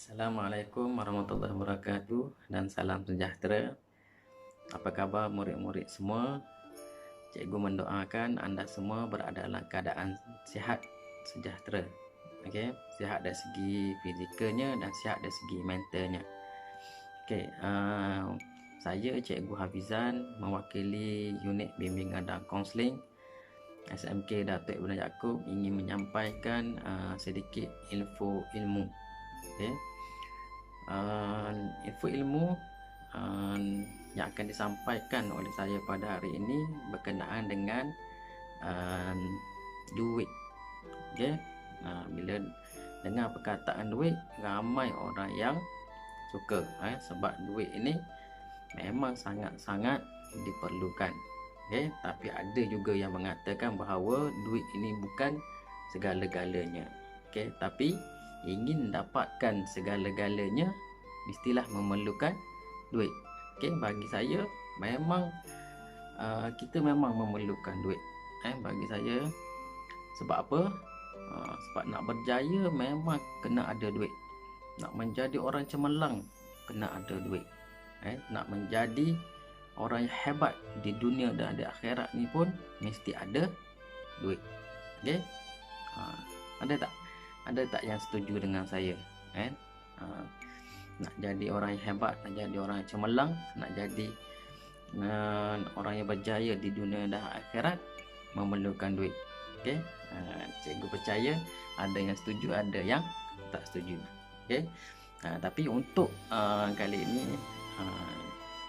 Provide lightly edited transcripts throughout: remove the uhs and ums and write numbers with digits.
Assalamualaikum warahmatullahi wabarakatuh dan salam sejahtera. Apa khabar murid-murid semua? Cikgu mendoakan anda semua berada dalam keadaan sihat, sejahtera. Okey, sihat dari segi fizikalnya dan sihat dari segi mentalnya. Okey, saya Cikgu Hafizan mewakili unit bimbingan dan kaunseling SMK Datuk Ibn Yaakob ingin menyampaikan sedikit info ilmu. Okey. Info ilmu yang akan disampaikan oleh saya pada hari ini berkenaan dengan duit. Okay? Bila dengar perkataan duit, ramai orang yang suka sebab duit ini memang sangat-sangat diperlukan. Okay? Tapi ada juga yang mengatakan bahawa duit ini bukan segala-galanya. Okay? Tapi ingin dapatkan segala-galanya mestilah memerlukan duit. Okey, bagi saya memang kita memang memerlukan duit. Bagi saya sebab apa? Sebab nak berjaya memang kena ada duit. Nak menjadi orang cemerlang kena ada duit. Nak menjadi orang yang hebat di dunia dan di akhirat ni pun mesti ada duit. Okey? Ada tak? Ada tak yang setuju dengan saya? Nak jadi orang yang hebat, nak jadi orang yang cemerlang, nak jadi orang yang berjaya di dunia dan akhirat memerlukan duit. Okey? Cikgu percaya ada yang setuju, ada yang tak setuju. Okey? Tapi untuk kali ini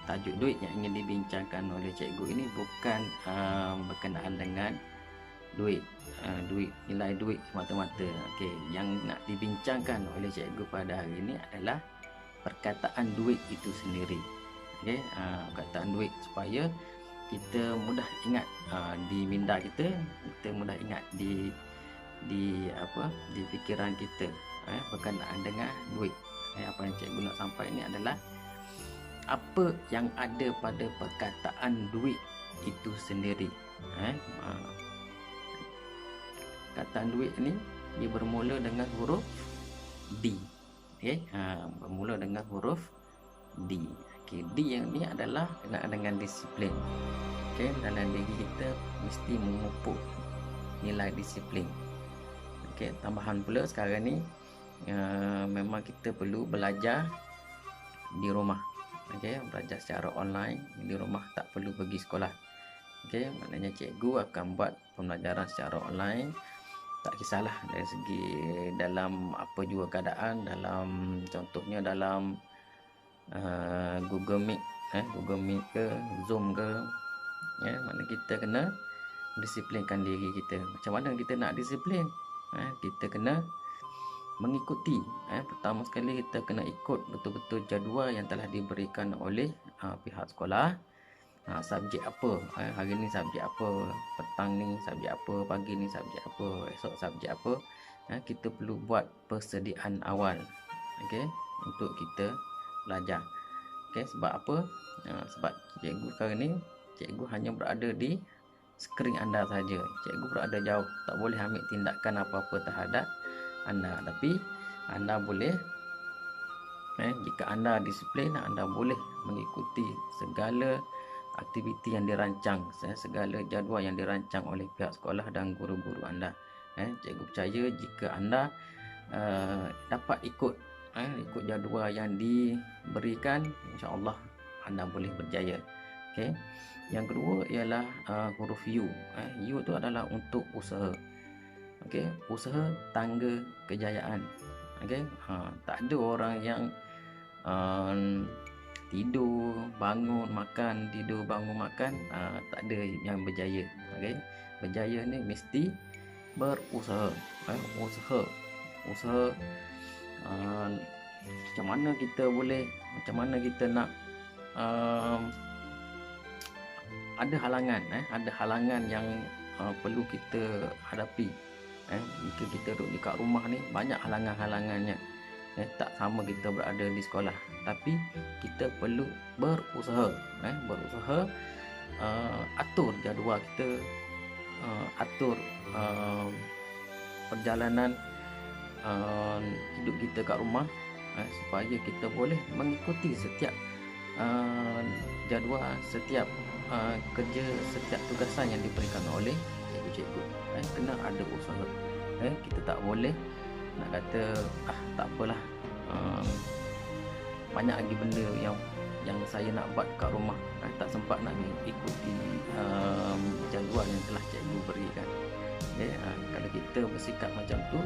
tajuk duit yang ingin dibincangkan oleh cikgu ini bukan berkenaan dengan duit, nilai duit semata-mata. Okey, yang nak dibincangkan oleh cikgu pada hari ini adalah perkataan duit itu sendiri. Okey, perkataan duit supaya kita mudah ingat di minda kita mudah ingat di fikiran kita berkenaan dengan duit. Apa yang cikgu nak sampai ini adalah apa yang ada pada perkataan duit itu sendiri. Perkataan duit ni dia bermula dengan huruf D. Okey, bermula dengan huruf D. Okey, D yang ni adalah kena dengan disiplin. Okey, dalam diri kita mesti memupuk nilai disiplin. Okey, tambahan pula sekarang ni memang kita perlu belajar di rumah. Okey, belajar secara online di rumah, tak perlu pergi sekolah. Okey, maknanya cikgu akan buat pembelajaran secara online. Tak kisahlah dari segi dalam apa juga keadaan, dalam contohnya dalam Google Meet, Google Meet ke Zoom ke, mana kita kena disiplinkan diri kita. Macam mana kita nak disiplin? Kita kena mengikuti. Pertama sekali kita kena ikut betul-betul jadual yang telah diberikan oleh pihak sekolah. Subjek apa, hari ni subjek apa, petang ni subjek apa, pagi ni subjek apa, esok subjek apa. Kita perlu buat persediaan awal, okey, untuk kita belajar. Okey, sebab apa? Sebab cikgu sekarang ni cikgu hanya berada di skrin anda saja. Cikgu berada jauh, tak boleh ambil tindakan apa-apa terhadap anda. Tapi anda boleh, jika anda disiplin, anda boleh mengikuti segala aktiviti yang dirancang, segala jadual yang dirancang oleh pihak sekolah dan guru-guru anda. Cikgu percaya jika anda dapat ikut jadual yang diberikan, insya-Allah anda boleh berjaya. Okey. Yang kedua ialah huruf U. U tu adalah untuk usaha. Okey, usaha tangga kejayaan. Okey. Tak ada orang yang tidur bangun makan, tidur bangun makan, tak ada yang berjaya. Okey, berjaya ni mesti berusaha. Usaha macam mana kita boleh, macam mana kita nak ada halangan yang perlu kita hadapi. Jika kita duduk dekat rumah ni banyak halangan-halangannya. Tak sama kita berada di sekolah, tapi kita perlu berusaha, atur jadual kita, atur perjalanan hidup kita kat rumah supaya kita boleh mengikuti setiap jadual, setiap kerja, setiap tugasan yang diberikan oleh cikgu-cikgu. Kena ada usaha. Kita tak boleh nak kata tak apalah, banyak lagi benda yang saya nak buat kat rumah, tak sempat nak ikuti jadual yang telah cikgu berikan. Kalau kita bersikap macam tu,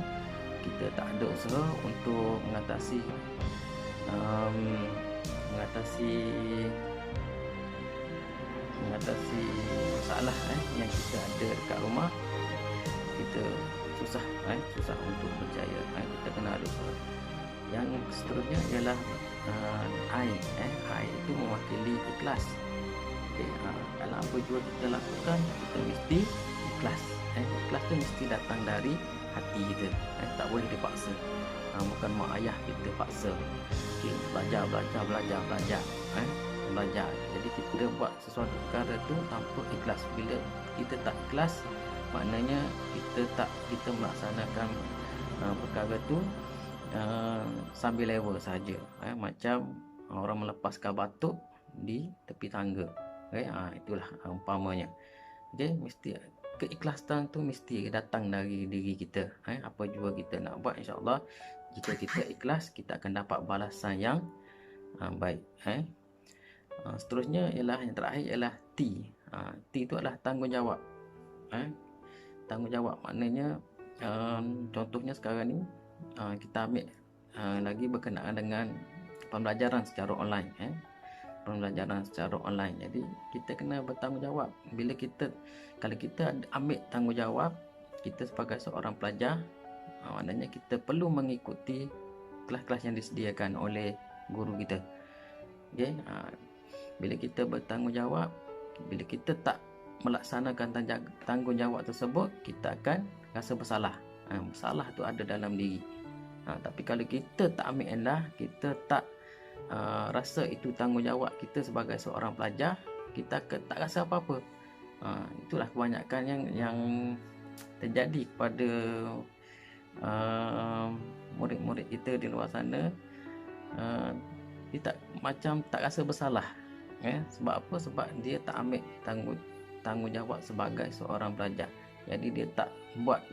kita tak ada usaha untuk mengatasi masalah yang kita ada dekat rumah. Kita susah untuk berjaya. Kita kena ada usaha. Yang seterusnya ialah I itu mewakili ikhlas. Kalau apa jua kita lakukan, kita mesti ikhlas. Ikhlas tu mesti datang dari hati kita. Tak boleh dipaksa. Bukan mak ayah kita paksa. Belajar. Jadi kita buat sesuatu perkara tu tanpa ikhlas. Bila kita tak ikhlas, maknanya kita melaksanakan perkara tu sambil level saja. Macam orang melepaskan batuk di tepi tangga. Itulah umpamanya. Jadi mesti keikhlasan tu mesti datang dari diri kita. Apa jua kita nak buat, insya-Allah jika kita ikhlas, kita akan dapat balasan yang baik. Seterusnya ialah yang terakhir ialah T. T itu adalah tanggungjawab. Tanggungjawab maknanya contohnya sekarang ni kita ambil lagi berkenaan dengan pembelajaran secara online. Pembelajaran secara online. Jadi kita kena bertanggungjawab. Kalau kita ambil tanggungjawab, kita sebagai seorang pelajar, maknanya kita perlu mengikuti kelas-kelas yang disediakan oleh guru kita. Bila kita bertanggungjawab, bila kita tak melaksanakan tanggungjawab tersebut, kita akan rasa bersalah. Bersalah tu ada dalam diri. Tapi kalau kita tak ambil endah, kita tak rasa itu tanggungjawab kita sebagai seorang pelajar, kita tak rasa apa-apa. Itulah kebanyakan yang terjadi kepada murid-murid kita di luar sana. Dia tak rasa bersalah. Sebab apa? Sebab dia tak ambil tanggungjawab sebagai seorang pelajar. Jadi dia tak buat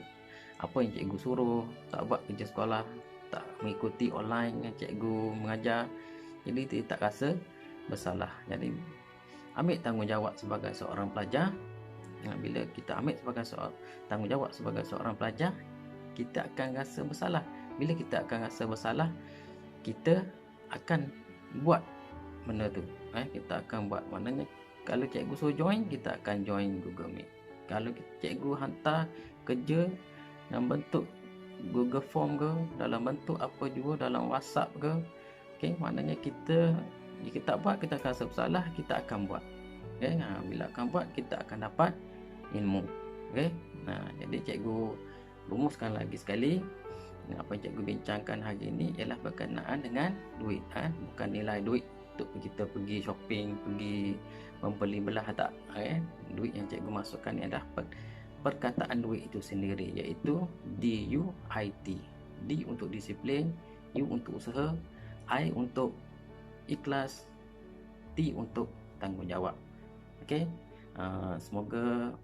apa yang cikgu suruh, tak buat kerja sekolah, tak mengikuti online yang cikgu mengajar. Jadi dia tak rasa bersalah. Jadi ambil tanggungjawab sebagai seorang pelajar. Bila kita ambil tanggungjawab sebagai seorang pelajar, kita akan rasa bersalah. Bila kita akan rasa bersalah, kita akan buat benda tu. Kita akan buat. Maknanya kalau cikgu suruh join, kita akan join Google Meet. Kalau cikgu hantar kerja dalam bentuk Google Form ke, dalam bentuk apa juga, dalam WhatsApp ke, maknanya jika tak buat, kita akan rasa bersalah, kita akan buat. Bila akan buat, kita akan dapat ilmu. Jadi cikgu rumuskan lagi sekali, apa yang cikgu bincangkan hari ini ialah berkenaan dengan duit. Bukan nilai duit untuk kita pergi shopping, pergi membeli belah, tak. Duit yang cikgu masukkan ni adalah perkataan duit itu sendiri, iaitu DUIT. D untuk disiplin, U untuk usaha, I untuk ikhlas, T untuk tanggungjawab. Semoga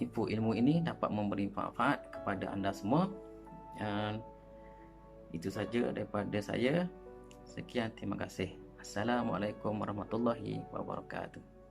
ilmu ini dapat memberi manfaat kepada anda semua. Itu saja daripada saya. Sekian, terima kasih. Assalamualaikum warahmatullahi wabarakatuh.